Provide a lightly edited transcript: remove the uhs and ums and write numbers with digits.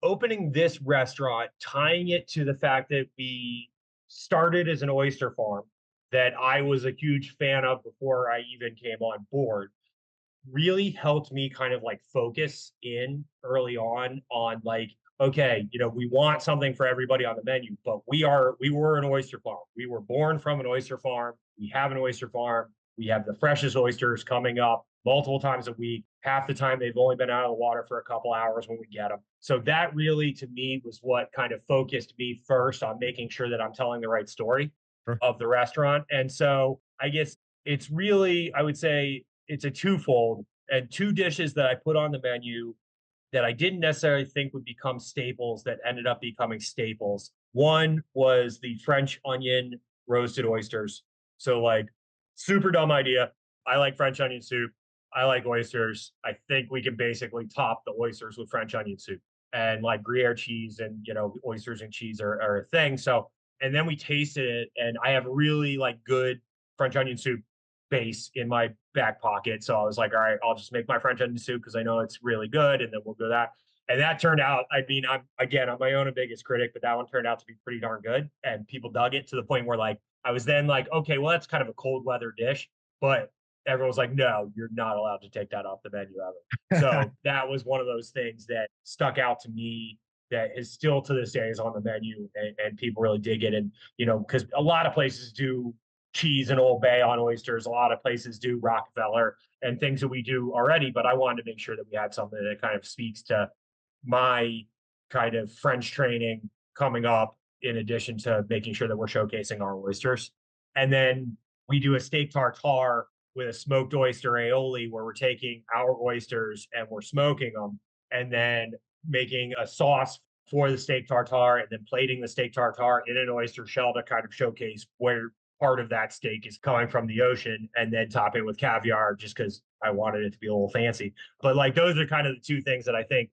opening this restaurant, tying it to the fact that we started as an oyster farm that I was a huge fan of before I even came on board, really helped me kind of like focus in early on like, okay, we want something for everybody on the menu, but we were an oyster farm. We were born from an oyster farm. We have an oyster farm. We have the freshest oysters coming up multiple times a week. Half the time they've only been out of the water for a couple hours when we get them. So that really to me was what kind of focused me first on making sure that I'm telling the right story Sure. of the restaurant. And so I guess it's really, I would say it's a twofold and two dishes that I put on the menu that I didn't necessarily think would become staples that ended up becoming staples. One was the French onion roasted oysters. So like super dumb idea. I like French onion soup. I like oysters. I think we can basically top the oysters with French onion soup and like Gruyere cheese and oysters and cheese are a thing. So and then we tasted it and I have really like good French onion soup base in my back pocket. So I was like, all right, I'll just make my French onion soup because I know it's really good, and then we'll go that. And that turned out, I mean, I'm my own biggest critic, but that one turned out to be pretty darn good. And people dug it to the point where like I was then like, okay, well, that's kind of a cold weather dish. But everyone was like, no, you're not allowed to take that off the menu ever. So that was one of those things that stuck out to me that is still to this day is on the menu and people really dig it. And, because a lot of places do cheese and Old Bay on oysters. A lot of places do Rockefeller and things that we do already, but I wanted to make sure that we had something that kind of speaks to my kind of French training coming up, in addition to making sure that we're showcasing our oysters. And then we do a steak tartare with a smoked oyster aioli where we're taking our oysters and we're smoking them and then making a sauce for the steak tartare and then plating the steak tartare in an oyster shell to kind of showcase where part of that steak is coming from the ocean and then topping with caviar just because I wanted it to be a little fancy. But like those are kind of the two things that I think